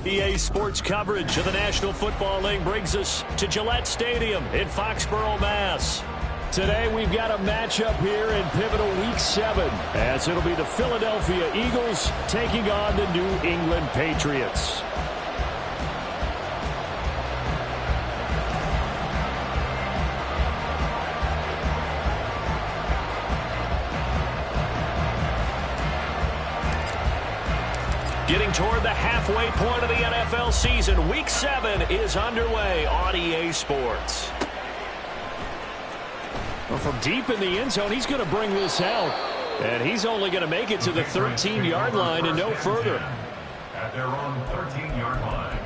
EA Sports coverage of the National Football League brings us to Gillette Stadium in Foxborough, Mass. Today we've got a matchup here in pivotal Week 7, as it'll be the Philadelphia Eagles taking on the New England Patriots. Getting toward the halfway point of the NFL season, Week 7 is underway on EA Sports. Well, from deep in the end zone, he's going to bring this out. And he's only going to make it to the 13-yard line and no further. At their own 13-yard line.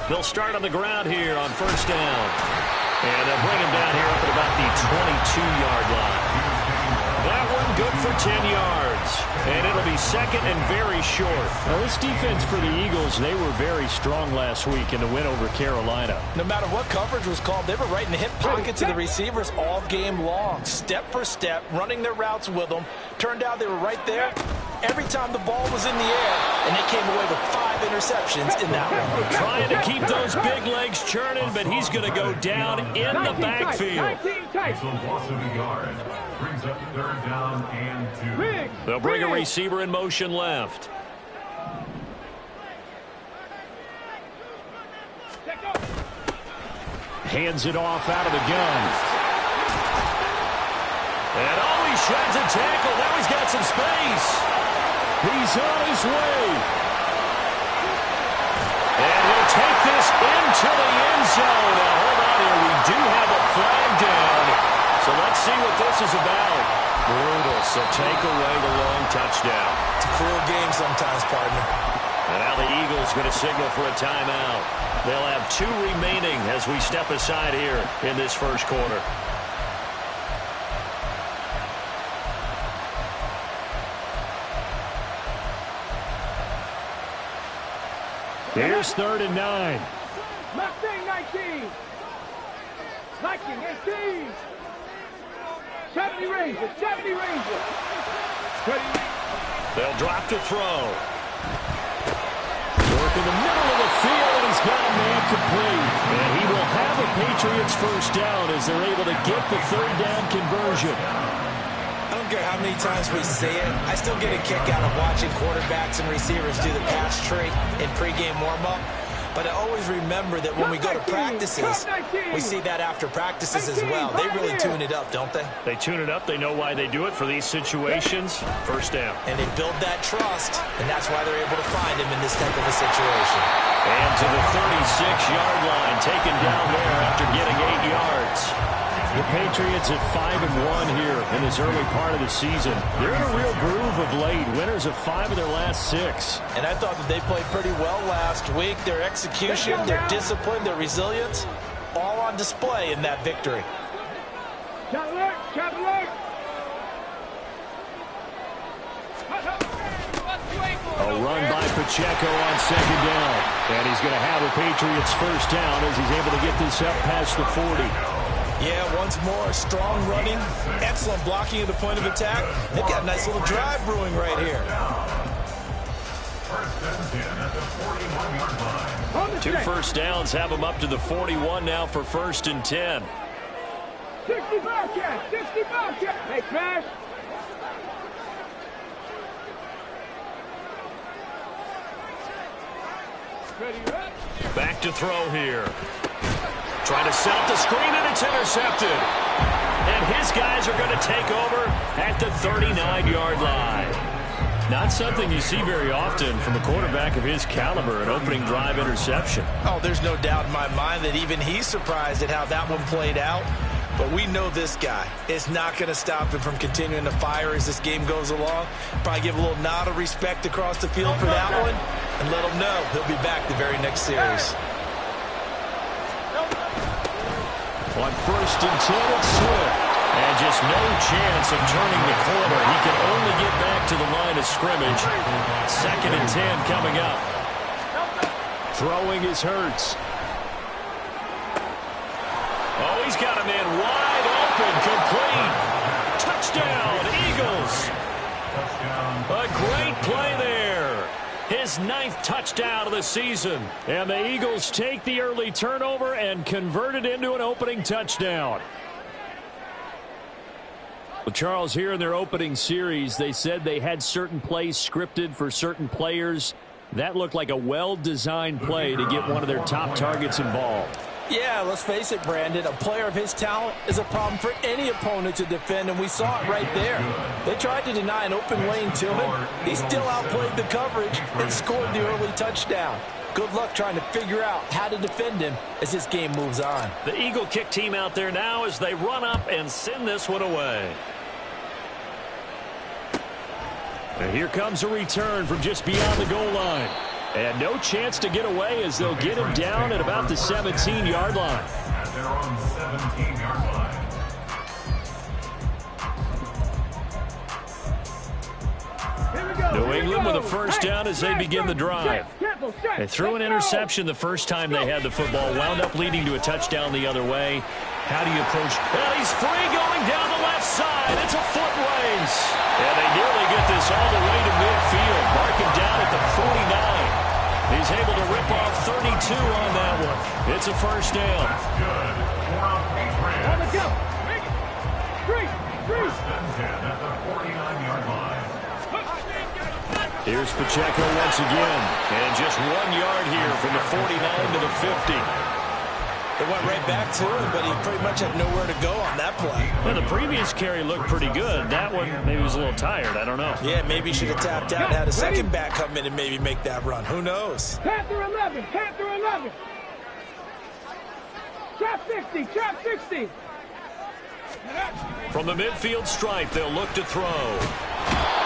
They'll start on the ground here on first down. And they'll bring him down here up at about the 22-yard line. That one good for 10 yards. And it'll be second and very short. Now, this defense for the Eagles, they were very strong last week in the win over Carolina. No matter what coverage was called, they were right in the hip pocket to the receivers all game long. Step for step, running their routes with them. Turned out they were right there every time the ball was in the air, and they came away with 5 interceptions in that one. Trying to keep those big legs churning, but he's going to go down in the backfield. Brings up third down and 2. They'll bring a receiver in motion left. Hands it off out of the gun. And he shreds a tackle. Now he's got some space. He's on his way. And he'll take this into the end zone. Now, hold on here. We do have a flag down. So let's see what this is about. Brutal. So take away the long touchdown. It's a cruel game sometimes, partner. And now the Eagles going to signal for a timeout. They'll have 2 remaining as we step aside here in this first quarter. Here's 3rd and 9. Mustang 19. Viking 18. 70 Rangers. 70 Rangers. They'll drop to throw. Work in the middle of the field, and he's got a man complete. And he will have a Patriots first down as they're able to get the 3rd down conversion. I don't care how many times we say it, I still get a kick out of watching quarterbacks and receivers do the pass tree in pregame warm-up. But I always remember that when we go to practices, we see that after practices as well. They really tune it up, don't they? They tune it up. They know why they do it for these situations. First down. And they build that trust, and that's why they're able to find him in this type of a situation. And to the 36-yard line, taken down there after getting 8 yards. The Patriots at 5-1 here in this early part of the season. They're in a real groove of late. Winners of 5 of their last 6. And I thought that they played pretty well last week. Their execution, their discipline, their resilience, all on display in that victory. A run by Pacheco on 2nd down. And he's going to have a Patriots first down as he's able to get this up past the 40. Yeah, once more, strong running, excellent blocking at the point of attack. They've got a nice little drive brewing right here. 2 first downs have them up to the 41 now for 1st and 10. 60 Bobcats, 60 Bobcats. Hey, Crash. Back to throw here. Trying to set up the screen, and it's intercepted. And his guys are going to take over at the 39-yard line. Not something you see very often from a quarterback of his caliber, an opening drive interception. Oh, there's no doubt in my mind that even he's surprised at how that one played out. But we know this guy is not going to stop him from continuing to fire as this game goes along. Probably give a little nod of respect across the field for that one and let him know he'll be back the very next series. On 1st and 10, it's Swift. And just no chance of turning the corner. He can only get back to the line of scrimmage. 2nd and 10 coming up. Throwing is Hurts. Oh, he's got him in wide open, complete. Touchdown, Eagles. A great play there. His 9th touchdown of the season. And the Eagles take the early turnover and convert it into an opening touchdown. Well, Charles, here in their opening series, they said they had certain plays scripted for certain players. That looked like a well-designed play to get one of their top targets involved. Yeah, let's face it, Brandon. A player of his talent is a problem for any opponent to defend, and we saw it right there. They tried to deny an open lane to him. He still outplayed the coverage and scored the early touchdown. Good luck trying to figure out how to defend him as this game moves on. The Eagle kick team out there now as they run up and send this one away. And here comes a return from just beyond the goal line. And no chance to get away as they'll get him down at about the 17-yard line. At their own 17-yard line. New England with a first down as they begin the drive. They threw an interception the first time they had the football, wound up leading to a touchdown the other way. How do you approach? Well, he's free going down the left side. It's a foot race. And they nearly get this all the way to midfield. Marking down at the 49. He's able to rip off 32 on that one. It's a first down. That's good. On the go. Make it. Three. First and 10 at the 49-yard line. Here's Pacheco once again. And just 1 yard here from the 49 to the 50. It went right back to him, but he pretty much had nowhere to go on that play. Well, the previous carry looked pretty good. That one maybe was a little tired. I don't know. Yeah, maybe he should have tapped out and had a second back come in and maybe make that run. Who knows? Panther 11. Panther 11. Trap 60. Trap 60. From the midfield stripe, they'll look to throw.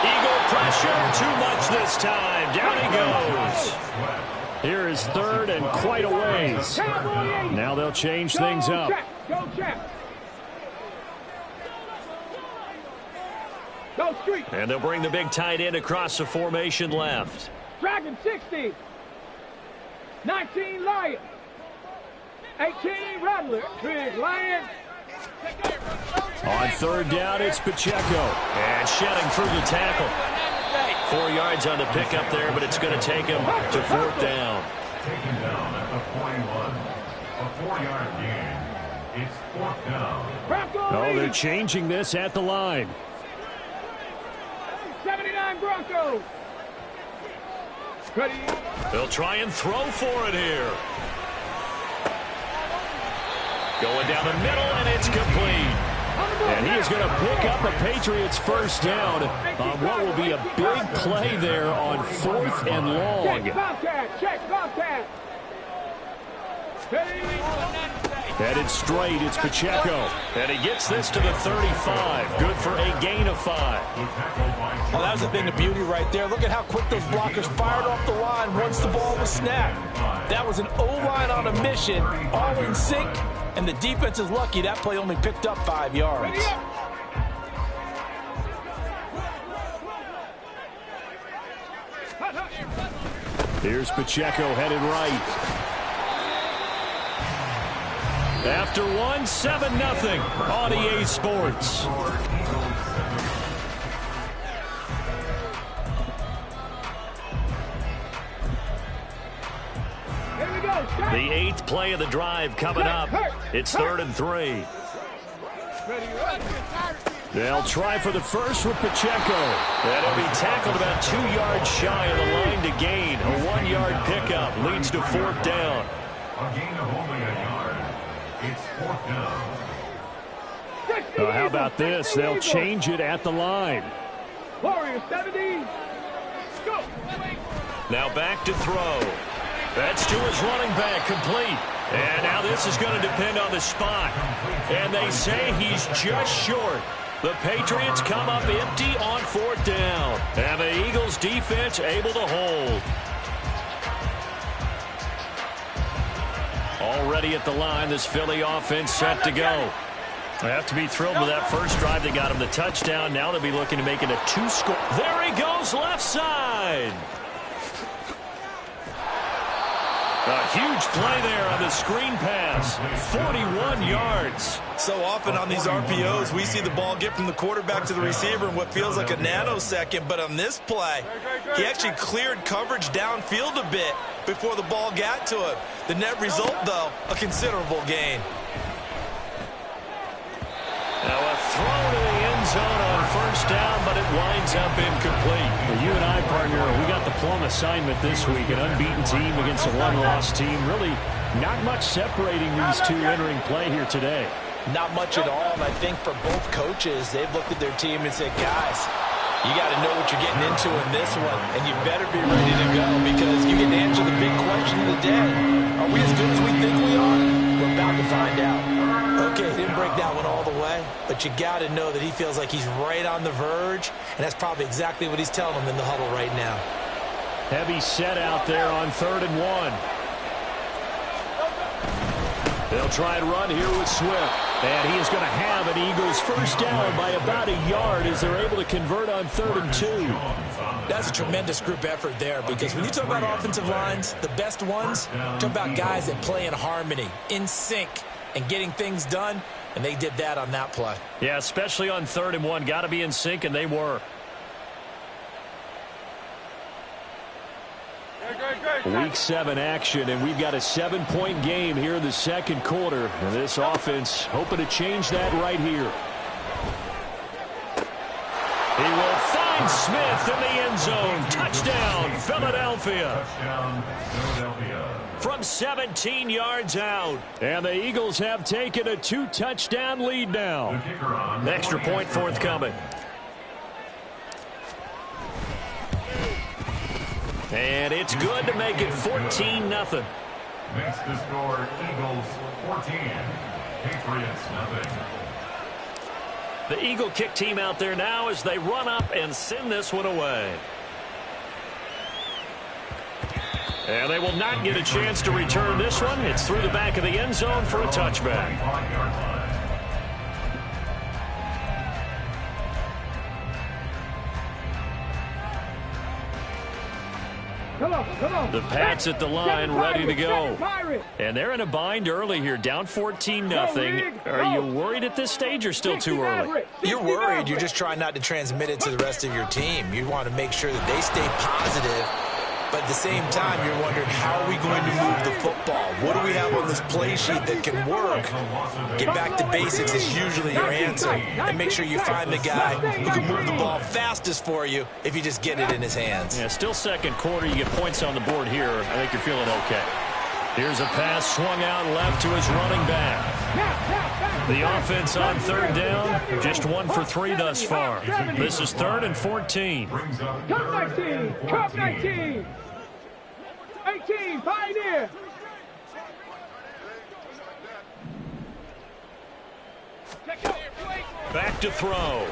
Eagle pressure. Too much this time. Down he goes. Here is 3rd and quite a ways. Now they'll change things up. Go check. Go street. And they'll bring the big tight end across the formation left. Dragon 60. 19 Lion. 18 Rattler. Big Lion. On 3rd down, it's Pacheco. And shedding through the tackle. 4 yards on the pickup there, but it's going to take him to 4th down. Taken down at the 41. A 4-yard gain. It's 4th down. Oh, they're changing this at the line. 79 Broncos. Ready. They'll try and throw for it here. Going down the middle, and it's complete. And he is going to pick up a Patriots first down on what will be a big play there on 4th and long. Check Bobcat. Check Bobcat. Headed straight, it's Pacheco. And he gets this to the 35. Good for a gain of 5. Well, that was a thing of beauty right there. Look at how quick those blockers fired off the line once the ball was snapped. That was an O-line on a mission, all in sync, and the defense is lucky that play only picked up 5 yards. Here's Pacheco headed right. After 1, 7-0 on EA Sports. The 8th play of the drive coming up. It's 3rd and 3. They'll try for the first with Pacheco. That'll be tackled about 2 yards shy of the line to gain. A 1-yard pickup leads to 4th down. A gain of only a yard. It's 4th down. How about this? They'll change it at the line. Warriors 70. Go. Now back to throw. That's to his running back, complete. And now this is going to depend on the spot. And they say he's just short. The Patriots come up empty on 4th down. And the Eagles defense able to hold. Already at the line, this Philly offense set to go. They have to be thrilled with that first drive that got him the touchdown. Now they'll be looking to make it a 2-score. There he goes, left side. A huge play there on the screen pass. 41 yards. So often on these RPOs, we see the ball get from the quarterback to the receiver in what feels like a nanosecond. But on this play, he actually cleared coverage downfield a bit before the ball got to him. The net result, though, a considerable gain. Now a throw to the end zone on first down, but it winds up incomplete. Well, you and I, partner, we got the plum assignment this week. An unbeaten team against a one-loss team. Really not much separating these two entering play here today. Not much at all, and I think for both coaches, they've looked at their team and said, guys, you got to know what you're getting into in this one, and you better be ready to go because you get to answer the big question of the day. Are we as good as we think we are? We're about to find out. Okay, didn't break that one all the way, but you got to know that he feels like he's right on the verge, and that's probably exactly what he's telling them in the huddle right now. Heavy set out there on 3rd and 1. They'll try and run here with Swift. And he is going to have an Eagles first down by about a yard as they're able to convert on 3rd and 2. That's a tremendous group effort there because when you talk about offensive lines, the best ones, talk about guys that play in harmony, in sync, and getting things done, and they did that on that play. Yeah, especially on 3rd and 1. Got to be in sync, and they were. Week 7 action, and we've got a 7-point game here in the second quarter. And this offense hoping to change that right here. He will find Smith in the end zone. Touchdown, Philadelphia. Touchdown, Philadelphia. From 17 yards out. And the Eagles have taken a 2-touchdown lead now. The kicker on The extra point forthcoming. And it's good to make it 14-0. Makes the score Eagles 14, Patriots nothing. The Eagle kick team out there now as they run up and send this one away. And they will not get a chance to return this one. It's through the back of the end zone for a touchback. Come on. The Pats at the line, ready to go. And they're in a bind early here, down 14-0. Are you worried at this stage or still too early? You're worried. You're just trying not to transmit it to the rest of your team. You want to make sure that they stay positive. But at the same time, you're wondering, how are we going to move the football? What do we have on this play sheet that can work? Get back to basics is usually your answer. And make sure you find the guy who can move the ball fastest for you if you just get it in his hands. Yeah, still second quarter. You get points on the board here. I think you're feeling okay. Here's a pass swung out left to his running back. The offense on 3rd down, just 1 for 3 thus far. This is 3rd and 14. Come 19. Come 19. 18. Pioneer. Back to throw.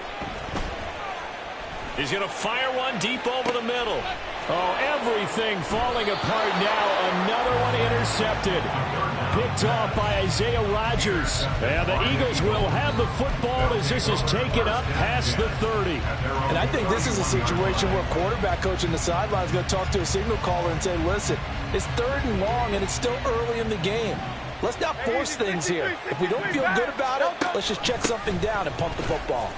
He's going to fire one deep over the middle. Oh, everything falling apart now. Another one intercepted. Picked off by Isaiah Rodgers. And the Eagles will have the football as this is taken up past the 30. And I think this is a situation where quarterback coach in the sideline is going to talk to a signal caller and say, listen, it's 3rd and long and it's still early in the game. Let's not force things here. If we don't feel good about it, let's just check something down and pump the football.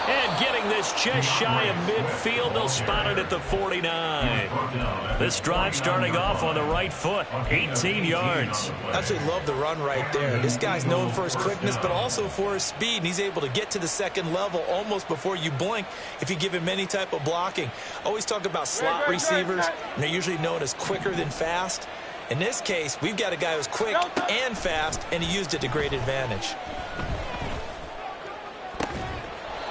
And getting this just shy of midfield, they'll spot it at the 49. This drive starting off on the right foot, 18 yards. I absolutely love the run right there. This guy's known for his quickness, but also for his speed. And he's able to get to the second level almost before you blink if you give him any type of blocking. Always talk about slot receivers, and they're usually known as quicker than fast. In this case, we've got a guy who's quick and fast, and he used it to great advantage.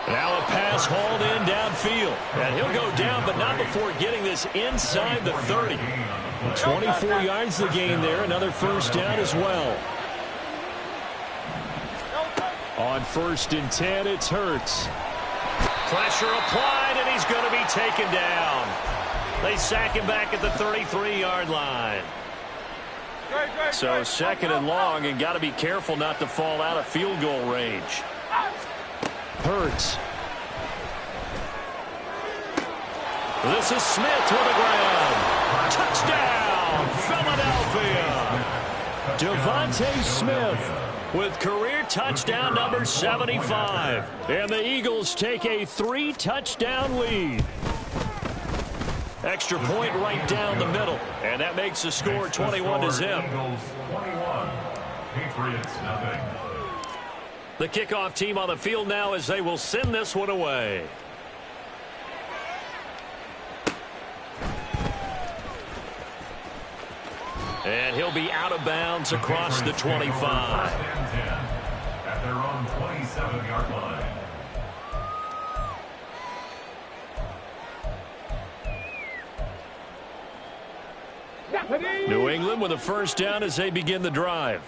Now a pass hauled in downfield. And he'll go down, but not before getting this inside the 30. 24 yards the gain there. Another first down as well. On 1st and 10, it's Hurts. Pressure applied, and he's going to be taken down. They sack him back at the 33-yard line. So second and long, and got to be careful not to fall out of field goal range. Hurts. This is Smith to the ground. Touchdown, Philadelphia. Devontae Smith with career touchdown number 75. And the Eagles take a 3-touchdown lead. Extra point right down the middle. And that makes the score 21-0. Eagles 21, Patriots nothing. The kickoff team on the field now as they will send this one away. And he'll be out of bounds across the 25. At their own 27-yard line. New England with a first down as they begin the drive.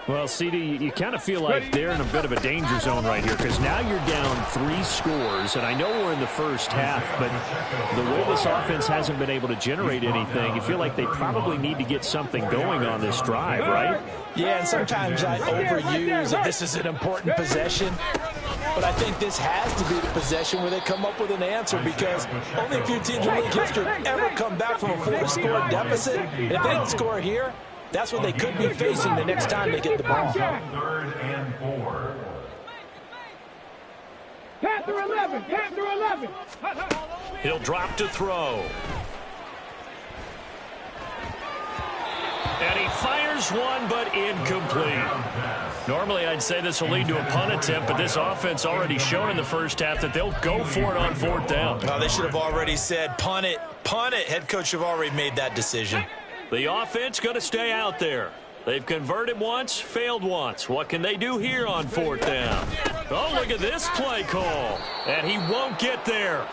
Well, CD, you kind of feel like they're in a bit of a danger zone right here because now you're down 3 scores, and I know we're in the first half, but the way this offense hasn't been able to generate anything, you feel like they probably need to get something going on this drive, right? Yeah, and sometimes I overuse that this is an important possession, but I think this has to be the possession where they come up with an answer because only a few teams in league history ever come back from a 4-score deficit. And if they don't score here, that's what they could be facing the next time they get the ball. 3rd and 4. Panther 11, Panther 11. He'll drop to throw. And he fires one, but incomplete. Normally, I'd say this will lead to a punt attempt, but this offense already shown in the first half that they'll go for it on 4th down. Oh, they should have already said, punt it, punt it. Head coach have already made that decision. The offense going to stay out there. They've converted once, failed once. What can they do here on 4th down? Oh, look at this play call. And he won't get there.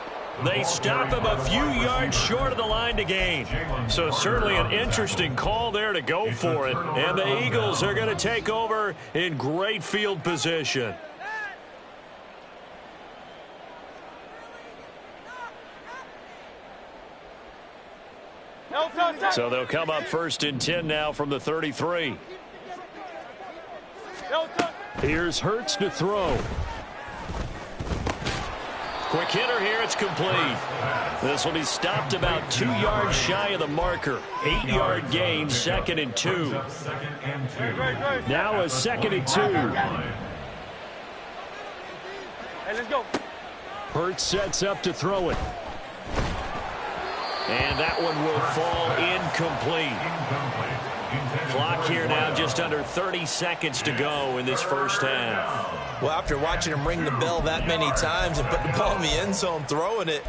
They stop him a few yards short of the line to gain. So certainly an interesting call there to go for it. And the Eagles are going to take over in great field position. So they'll come up 1st and 10 now from the 33. Here's Hurts to throw. Quick hitter here, it's complete. This will be stopped about 2 yards shy of the marker. 8-yard gain, 2nd and 2. Now a 2nd and 2. Hey, let's go. Hurts sets up to throw it. And that one will fall incomplete. Clock here now just under 30 seconds to go in this first half. Well, after watching him ring the bell that many times and put the ball in the end zone throwing it,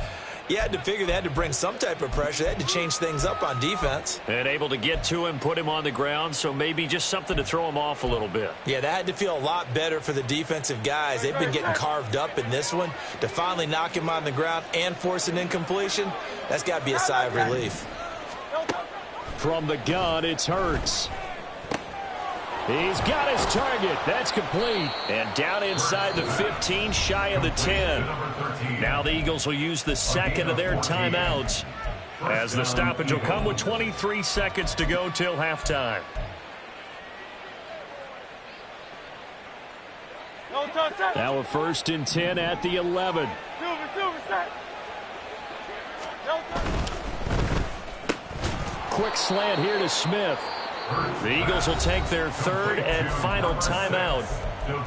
you had to figure they had to bring some type of pressure. They had to change things up on defense. And able to get to him, put him on the ground, so maybe just something to throw him off a little bit. Yeah, that had to feel a lot better for the defensive guys. They've been getting carved up in this one. To finally knock him on the ground and force an incompletion, that's got to be a sigh of relief. From the gun, it's Hurts. He's got his target. That's complete. And down inside the 15, shy of the 10. Now the Eagles will use the second of their timeouts as the stoppage will come with 23 seconds to go till halftime. Now a 1st and 10 at the 11. Quick slant here to Smith. The Eagles will take their 3rd and final timeout.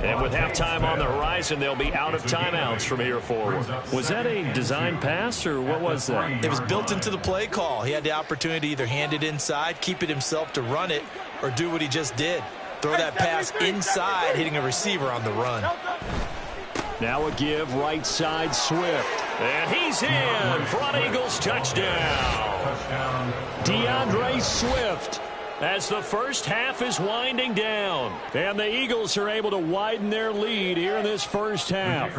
And with halftime on the horizon, they'll be out of timeouts from here forward. Was that a design pass, or what was that? It was built into the play call. He had the opportunity to either hand it inside, keep it himself to run it, or do what he just did. Throw that pass inside, hitting a receiver on the run. Now a give right side Swift. And he's in for an Eagles touchdown. DeAndre Swift. As the first half is winding down. And the Eagles are able to widen their lead here in this first half.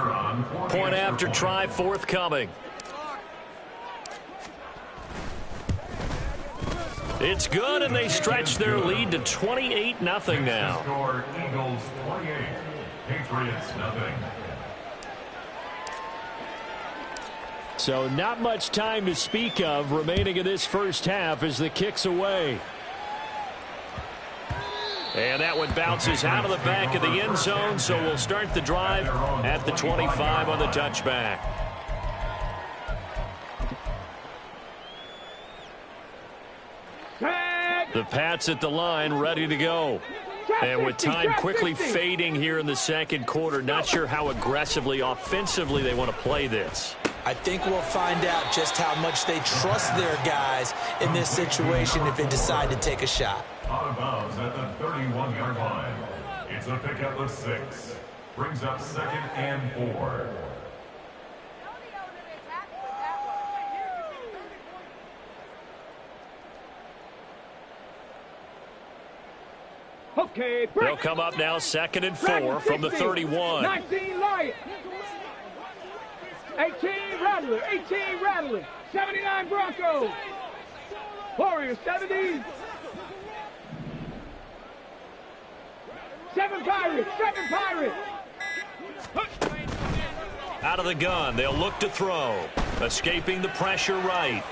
Point after try forthcoming. It's good, and they stretch their lead to 28-0 now. Eagles 28, Patriots nothing. So not much time to speak of remaining in this first half as the kick's away. And that one bounces out of the back of the end zone, so we'll start the drive at the 25 on the touchback. The Pats at the line, ready to go. And with time quickly fading here in the second quarter, not sure how aggressively, offensively they want to play this. I think we'll find out just how much they trust their guys in this situation if they decide to take a shot. Out of bounds at the 31-yard line. It's a pickup of 6. Brings up 2nd and 4. Okay, they'll come up now 2nd and 4 from the 31. 19 Lion. 18 Rattler. 18 Rattler. 79 Broncos. Warriors 70. 7 Pirates. 7 Pirates. Out of the gun, they'll look to throw. Escaping the pressure right.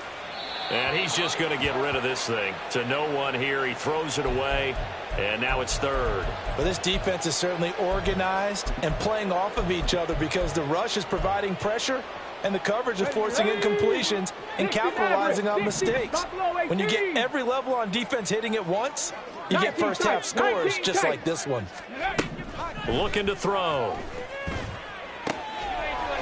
And he's just going to get rid of this thing. To no one here, he throws it away. And now it's 3rd. Well, this defense is certainly organized and playing off of each other because the rush is providing pressure and the coverage is forcing incompletions and capitalizing on mistakes. When you get every level on defense hitting at once, you get first half scores just like this one. Looking to throw.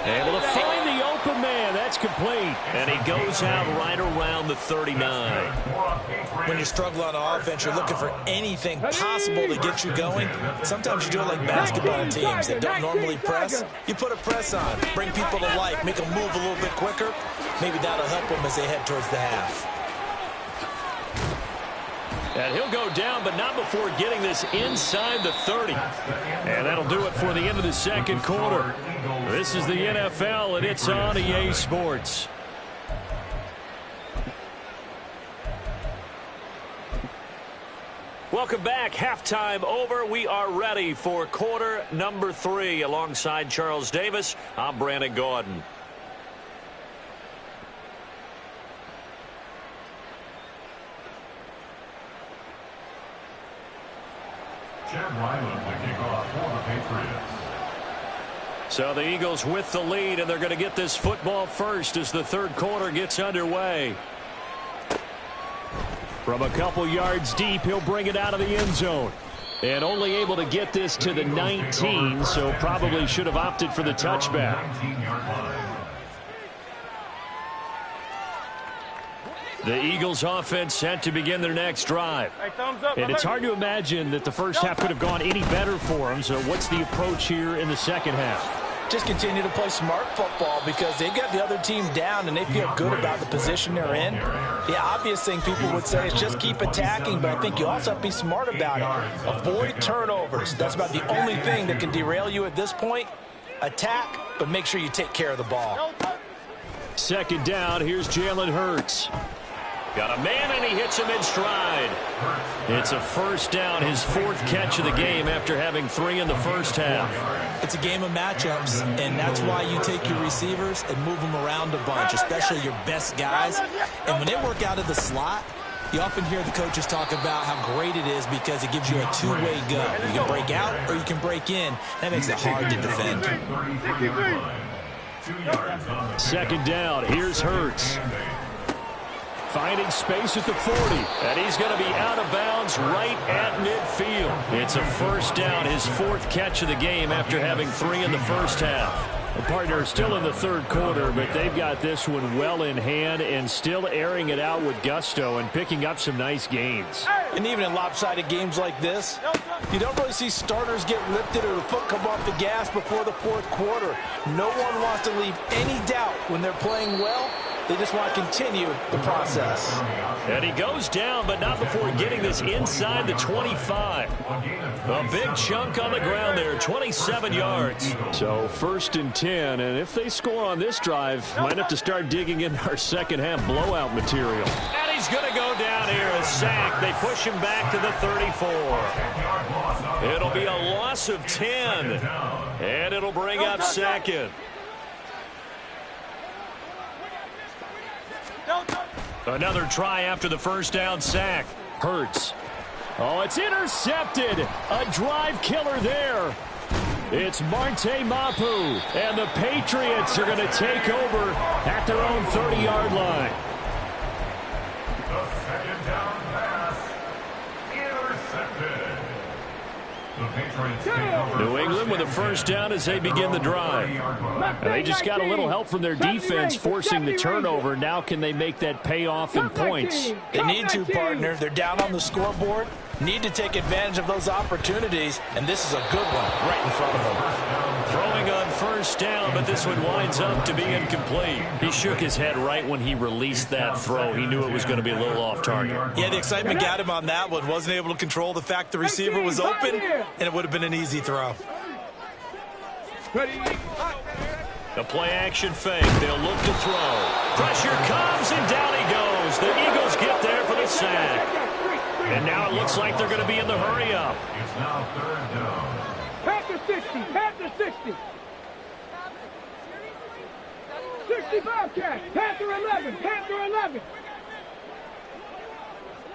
Able to find the open man. That's complete. And he goes out right around the 39. When you struggle on offense, you're looking for anything possible to get you going. Sometimes you do it like basketball teams that don't normally press. You put a press on, bring people to life, make them move a little bit quicker. Maybe that'll help them as they head towards the half. And he'll go down, but not before getting this inside the 30. And that'll do it for the end of the second quarter. This is the NFL, and it's on EA Sports. Welcome back. Halftime over. We are ready for quarter number 3. Alongside Charles Davis, I'm Brandon Gordon. Chad Ryland to kick off for the Patriots. So the Eagles with the lead, and they're going to get this football first as the third quarter gets underway. From a couple yards deep, he'll bring it out of the end zone. And only able to get this to the 19, so probably should have opted for the touchback. The Eagles offense set to begin their next drive. And it's hard to imagine that the first half could have gone any better for them. So what's the approach here in the second half? Just continue to play smart football because they got the other team down and they feel good about the position they're in. The obvious thing people would say is just keep attacking, but I think you also have to be smart about it. Avoid turnovers. That's about the only thing that can derail you at this point. Attack, but make sure you take care of the ball. Second down, here's Jalen Hurts. Got a man, and he hits him in stride. It's a first down, his 4th catch of the game after having 3 in the first half. It's a game of matchups, and that's why you take your receivers and move them around a bunch, especially your best guys. And when they work out of the slot, you often hear the coaches talk about how great it is because it gives you a two-way go. You can break out or you can break in. That makes it hard to defend. Second down, here's Hurts. Finding space at the 40, and he's going to be out of bounds right at midfield. It's a first down, his 4th catch of the game after having 3 in the first half. The partner is still in the third quarter, but they've got this one well in hand and still airing it out with gusto and picking up some nice gains. And even in lopsided games like this, you don't really see starters get lifted or the foot come off the gas before the 4th quarter. No one wants to leave any doubt when they're playing well. They just want to continue the process. And he goes down, but not before getting this inside the 25. A big chunk on the ground there, 27 yards. So 1st and 10, and if they score on this drive, might have to start digging in our second half blowout material. And he's going to go down here, a sack. They push him back to the 34. It'll be a loss of 10, and it'll bring up 2nd. Another try after the first down sack. Hurts Oh, it's intercepted. A drive killer there. It's Marte Mapu, and the Patriots are going to take over at their own 30-yard line. The second down pass, intercepted. The Patriots take over. New England with a first down as they begin the drive. And they just got a little help from their defense forcing the turnover. Now can they make that pay off in points? They need to, partner. They're down on the scoreboard. Need to take advantage of those opportunities, and this is a good one right in front of them. Throwing on first down, but this one winds up to be incomplete. He shook his head right when he released that throw. He knew it was going to be a little off target. Yeah, the excitement got him on that one. Wasn't able to control the fact the receiver was open, and it would have been an easy throw. The play-action fake. They'll look to throw. Pressure comes, and down he goes. The Eagles get there for the sack. And now it looks like they're going to be in the hurry-up. It's now third down. Panther 60, Panther 60. 65 catch, Panther 11, Panther 11.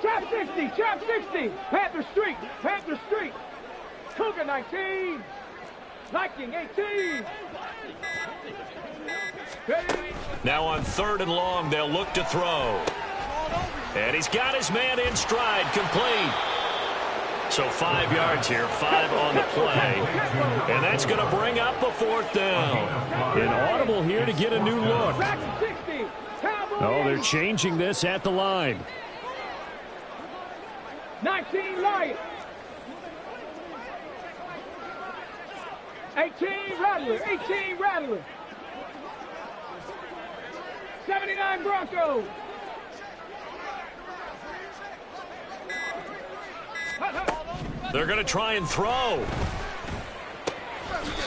Trap 60, Trap 60. Panther Street, Panther Street. Cougar 19, Viking 18. Now on 3rd and long, they'll look to throw. And he's got his man in stride, complete. So 5 yards here, 5 on the play. And that's going to bring up a 4th down. An audible here to get a new look. Oh, they're changing this at the line. 19 Lions. 18 Rattler, 18 Rattler. 79 Broncos. They're going to try and throw.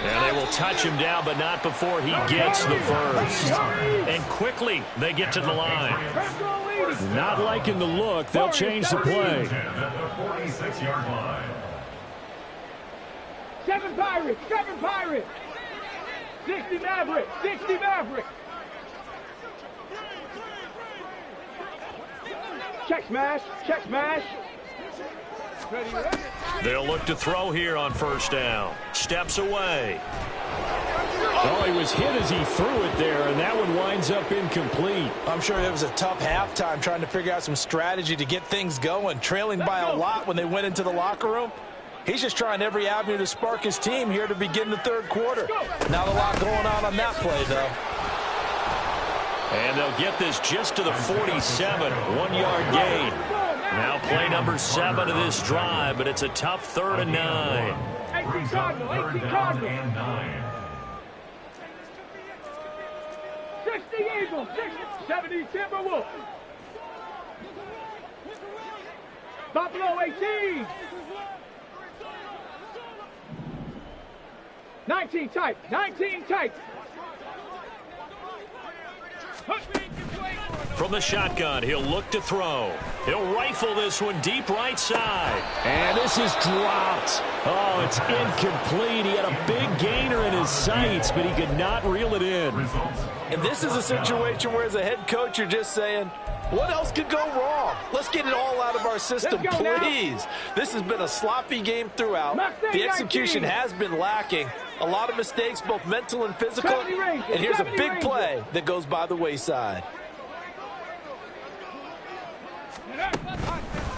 And they will touch him down, but not before he gets the first. And quickly, they get to the line. Not liking the look. They'll change the play. 46-yard line. 7 Pirates, 7 Pirates. 60 Mavericks, 60 Mavericks. Check smash, check smash. They'll look to throw here on first down. Steps away. Oh, he was hit as he threw it there, and that one winds up incomplete. I'm sure it was a tough halftime trying to figure out some strategy to get things going, trailing by a lot when they went into the locker room. He's just trying every avenue to spark his team here to begin the 3rd quarter. Not a lot going on that play, though. And they'll get this just to the 47, 1-yard gain. Now play number 7 of this drive, but it's a tough 3rd and 9. 18 Cardinal, 18 Cardinal. 60 Eagles, 70 Timberwolves. Buffalo 18. 19 tight, 19 tight. From the shotgun, he'll look to throw. He'll rifle this one deep right side. And this is dropped. Oh, it's incomplete. He had a big gainer in his sights, but he could not reel it in. And this is a situation where as a head coach, you're just saying, what else could go wrong? Let's get it all out of our system, please. This has been a sloppy game throughout. The execution has been lacking. A lot of mistakes, both mental and physical. And here's a big play that goes by the wayside.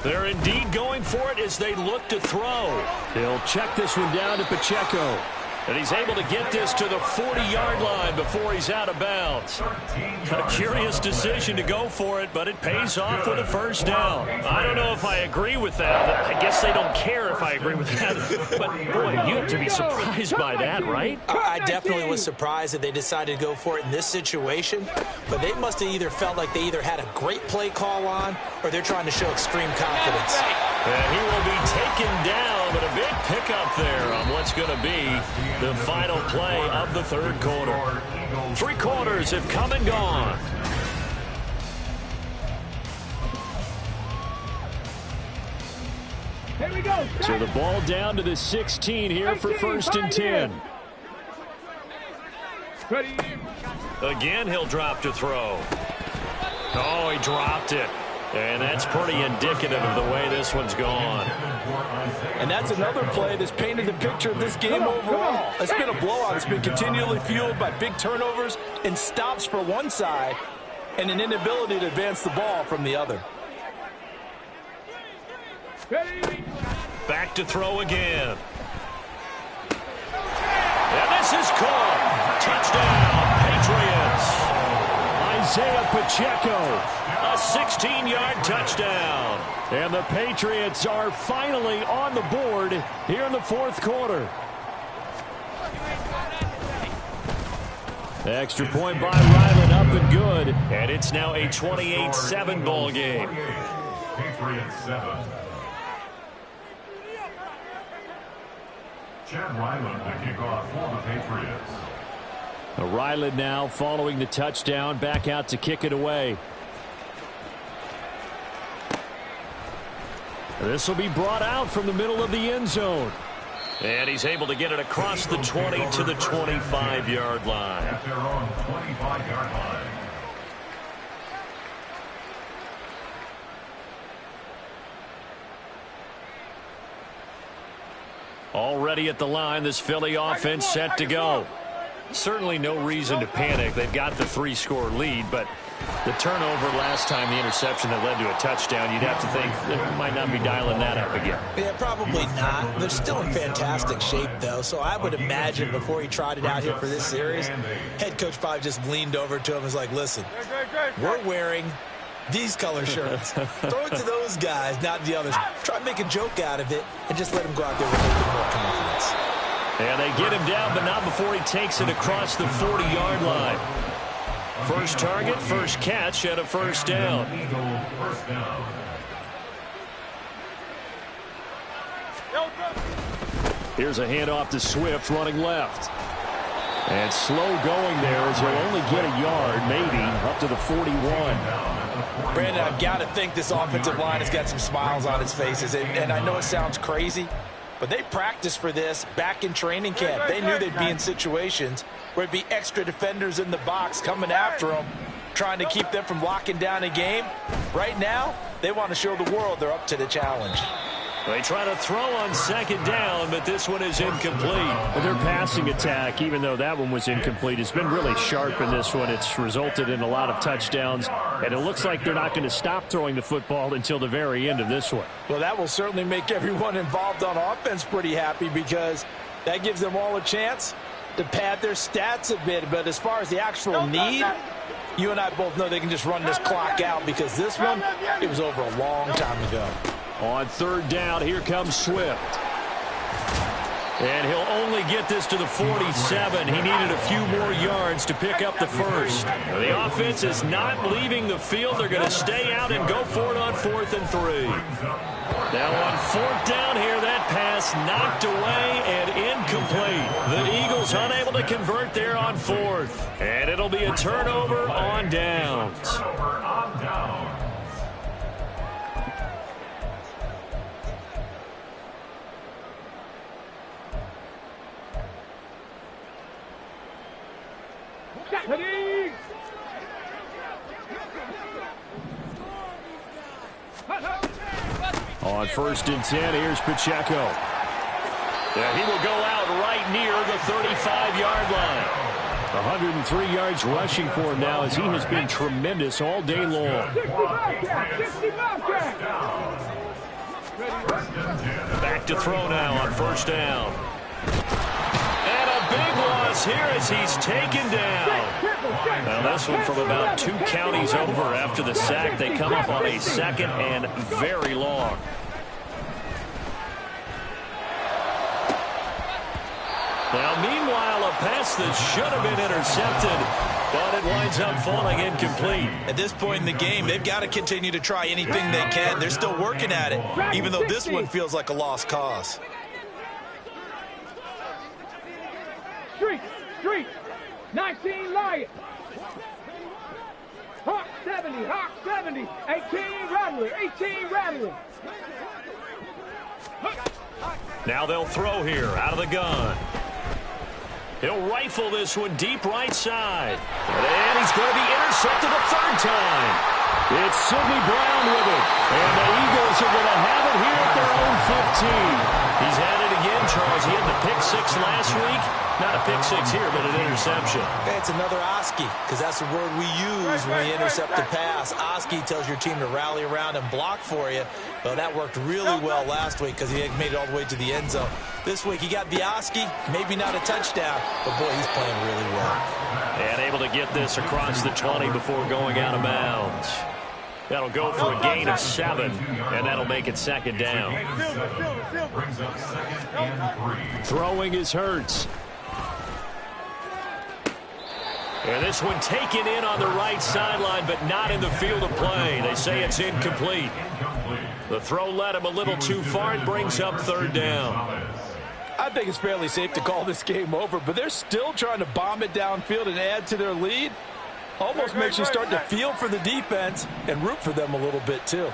They're indeed going for it as they look to throw. He'll check this one down to Pacheco. And he's able to get this to the 40-yard line before he's out of bounds. A curious decision to go for it, but it pays off with a first down. I don't know if I agree with that. I guess they don't care if I agree with that. But, boy, you have to be surprised by that, right? I definitely was surprised that they decided to go for it in this situation. But they must have either felt like they either had a great play call on or they're trying to show extreme confidence. And he will be taken down, but a big pickup there on what's going to be the final play of the 3rd quarter. 3 quarters have come and gone. Here we go. So the ball down to the 16 here for 1st and 10. Ready. Again, he'll drop to throw. Oh, he dropped it. And that's pretty indicative of the way this one's gone. And that's another play that's painted the picture of this game overall. It's been a blowout. It's been continually fueled by big turnovers and stops for one side and an inability to advance the ball from the other. Back to throw again. And this is caught. Touchdown, Patriots. Isaiah Pacheco. A 16-yard touchdown. And the Patriots are finally on the board here in the fourth quarter. Extra point by Ryland, up and good. And it's now a 28-7 ball game. Patriots 7. Chad Ryland to kick off for the Patriots. Ryland now following the touchdown, back out to kick it away. This will be brought out from the middle of the end zone. And he's able to get it across the 20 to the 25-yard line. At their own 25-yard line. Already at the line, this Philly offense set to go. Certainly no reason to panic. They've got the 3-score lead, but the turnover last time, the interception that led to a touchdown, you'd have to think they might not be dialing that up again. Yeah, probably not. They're still in fantastic shape, though, so I would imagine before he tried it out here for this series, head coach probably just leaned over to him and was like, listen, we're wearing these color shirts. Throw it to those guys, not the others. Try to make a joke out of it and just let him go out there with a little bit more confidence. And they get him down, but not before he takes it across the 40-yard line. First target, first catch, and a first down. Here's a handoff to Swift running left. And slow going there as he'll only get a yard, maybe, up to the 41. Brandon, I've got to think this offensive line has got some smiles on its faces. And I know it sounds crazy, but they practiced for this back in training camp. They knew they'd be in situations where it'd be extra defenders in the box coming after them, trying to keep them from locking down a game. Right now, they want to show the world they're up to the challenge. They try to throw on second down, but this one is incomplete. Well, their passing attack, even though that one was incomplete, has been really sharp in this one. It's resulted in a lot of touchdowns, and it looks like they're not going to stop throwing the football until the very end of this one. Well, that will certainly make everyone involved on offense pretty happy because that gives them all a chance to pad their stats a bit. But as far as the actual need, you and I both know they can just run this clock out because this one, it was over a long time ago. On third down, here comes Swift. And he'll only get this to the 47. He needed a few more yards to pick up the first. The offense is not leaving the field. They're going to stay out and go for it on 4th and 3. Now on 4th down here, that pass knocked away and incomplete. The Eagles unable to convert there on 4th. And it'll be a turnover on downs. On 1st and 10, here's Pacheco. Yeah, he will go out right near the 35-yard line. 103 yards rushing for him now as he has been tremendous all day long. Back to throw now on 1st down. And a big loss here as he's taken down. Now this one from about 2 counties over after the sack. They come up on a 2nd and very long. Now, meanwhile, a pass that should have been intercepted, but it winds up falling incomplete. At this point in the game, they've got to continue to try anything they can. They're still working at it, even though this one feels like a lost cause. Street, 19 Lions. Hawk 70, 18 Rattler. Now they'll throw here out of the gun. He'll rifle this one deep right side. And he's going to be intercepted a 3rd time. It's Sidney Brown with it. And the Eagles are going to have it here at their own 15. He's had it again, Charles. He had the pick six last week. Not a pick six here, but an interception. It's another Oski, because that's the word we use when we intercept the pass. Oski tells your team to rally around and block for you. Well, that worked really well last week because he made it all the way to the end zone. This week he got the Oski, maybe not a touchdown, but boy, he's playing really well. And able to get this across the 20 before going out of bounds. That'll go for a gain of 7, and that'll make it second down. Brings up second and 3. Throwing is Hurts. And this one taken in on the right sideline, but not in the field of play. They say it's incomplete. The throw led him a little too far and brings up third down. I think it's fairly safe to call this game over, but they're still trying to bomb it downfield and add to their lead. Almost makes you start to feel for the defense and root for them a little bit, too.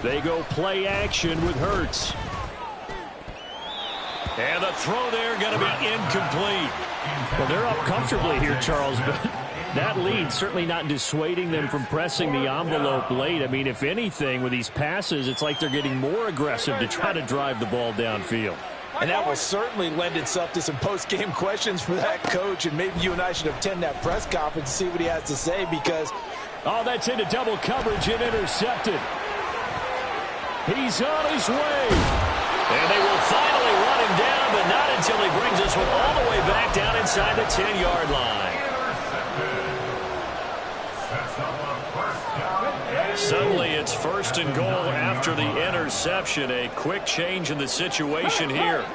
They go play action with Hurts. And the throw there going to be incomplete. Well, they're up comfortably here, Charles, but that lead certainly not dissuading them from pressing the envelope late. I mean, if anything, with these passes, it's like they're getting more aggressive to try to drive the ball downfield. And that will certainly lend itself to some post-game questions for that coach, and maybe you and I should attend that press conference and see what he has to say, because... Oh, that's into double coverage and intercepted. He's on his way. And they will finally run him down, but not until he brings this one all the way back down inside the 10-yard line. Suddenly it's first and goal after the interception. A quick change in the situation here.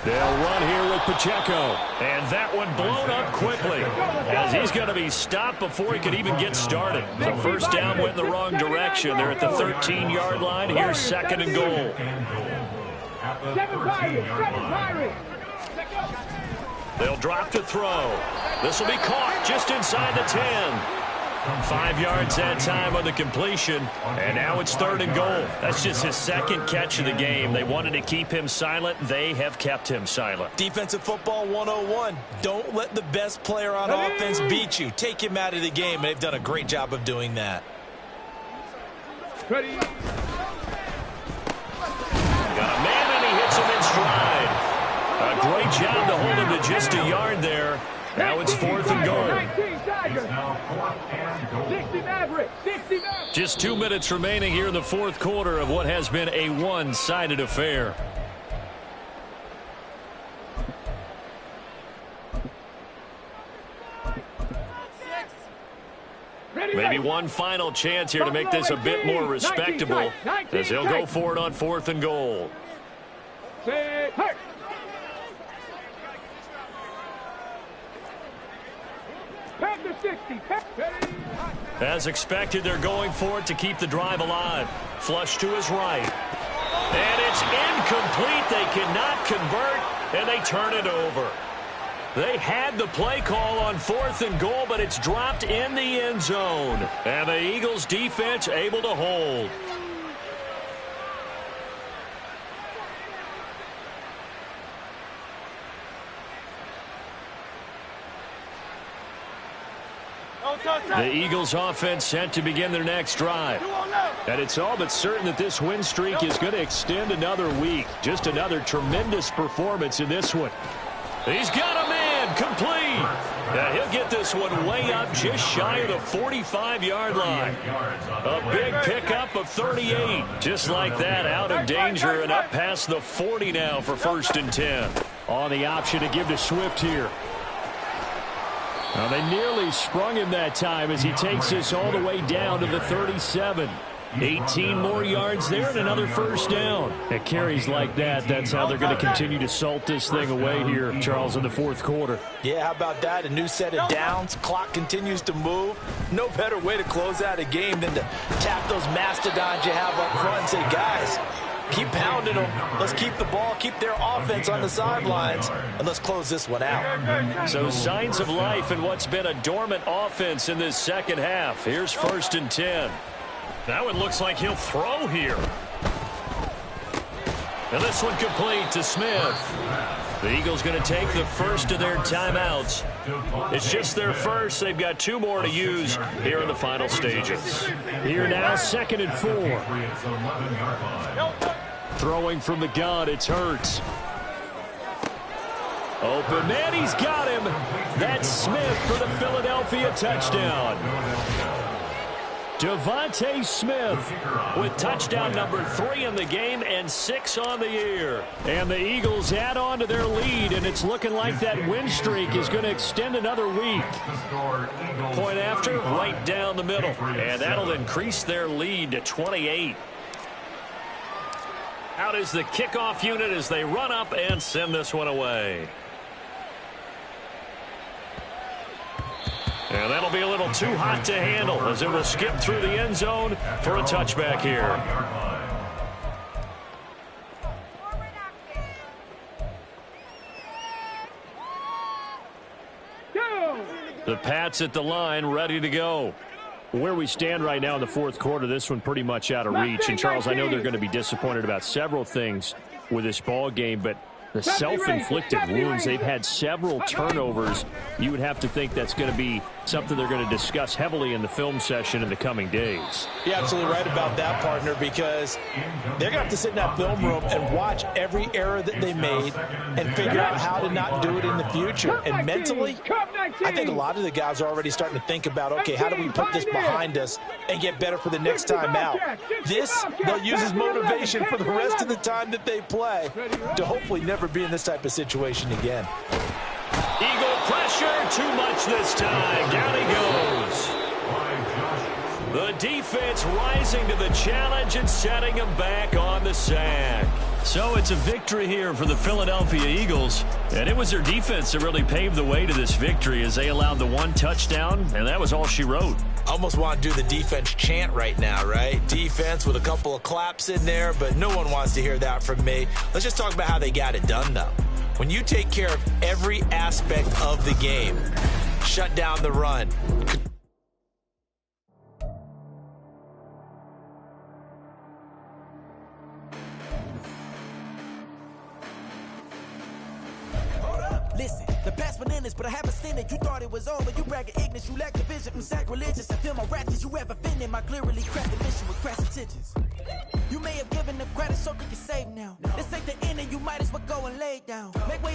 They'll run here with Pacheco. And that one blown up quickly, as he's going to be stopped before he can even get started. So first down went in the wrong direction. They're at the 13-yard line. Here's second and goal. They'll drop to throw. This will be caught just inside the 10. 5 yards that time on the completion, and now it's third and goal. That's just his second catch of the game. They wanted to keep him silent. They have kept him silent. Defensive football 101. Don't let the best player on offense beat you. Take him out of the game, and they've done a great job of doing that. Ready. Got a man, and he hits him in stride. A great job to hold him to just a yard there. Now it's fourth and goal. Just 2 minutes remaining here in the fourth quarter of what has been a one-sided affair. Maybe one final chance here to make this a bit more respectable, as they'll go for it on fourth and goal. As expected, they're going for it to keep the drive alive. Flush to his right. And it's incomplete. They cannot convert, and they turn it over. They had the play call on fourth and goal, but it's dropped in the end zone. And the Eagles defense able to hold. The Eagles offense set to begin their next drive. And it's all but certain that this win streak is going to extend another week. Just another tremendous performance in this one. He's got a man, complete. Now he'll get this one way up just shy of the 45-yard line. A big pickup of 38. Just like that, out of danger and up past the 40 now for first and 10. On the option to give to Swift here. Now they nearly sprung him that time as he takes this all the way down to the 37. 18 more yards there and another first down. At carries like that, that's how they're going to continue to salt this thing away here, Charles, in the fourth quarter. Yeah, how about that? A new set of downs. Clock continues to move. No better way to close out a game than to tap those mastodons you have up front and say, guys, keep pounding them. Let's keep the ball, keep their offense on the sidelines, and let's close this one out. So signs of life in what's been a dormant offense in this second half. Here's first and 10. Now it looks like he'll throw here. And this one complete to Smith. The Eagles going to take the first of their timeouts. It's just their first. They've got 2 more to use here in the final stages. Here now, 2nd and 4. Throwing from the gun, it's Hurts. Open man, he's got him. That's Smith for the Philadelphia touchdown. Devontae Smith with touchdown number 3 in the game and 6 on the year. And the Eagles add on to their lead, and it's looking like that win streak is going to extend another week. Point after, right down the middle. And that'll increase their lead to 28. Out is the kickoff unit as they run up and send this one away. And that'll be a little too hot to handle as it will skip through the end zone for a touchback here. The Pats at the line, ready to go. Where we stand right now in the 4th quarter, this one pretty much out of reach. And, Charles, I know they're going to be disappointed about several things with this ball game, but the self-inflicted wounds, they've had several turnovers. You would have to think that's going to be something they're going to discuss heavily in the film session in the coming days. You're absolutely right about that, partner, because they're going to have to sit in that film room and watch every error that they made and figure out how to not do it in the future. And mentally, I think a lot of the guys are already starting to think about, okay, how do we put this behind us and get better for the next time out? This, they'll use as motivation for the rest of the time that they play to hopefully never be in this type of situation again. Eagle pressure, too much this time. Down he goes. The defense rising to the challenge and setting him back on the sack. So it's a victory here for the Philadelphia Eagles. And it was their defense that really paved the way to this victory as they allowed the 1 touchdown, and that was all she wrote. I almost want to do the defense chant right now, right? Defense with a couple of claps in there, but no one wants to hear that from me. Let's just talk about how they got it done, though. When you take care of every aspect of the game, shut down the run. Listen, the past bananas, but I haven't seen it. You thought it was over. You bragging ignorance. You lack the vision from sacrilegious. I feel my wrath. Did you ever offended? My clearly crafted mission with crass intentions. You may have given them credit so they can save now. This ain't the end and you might as well go and lay down. Make way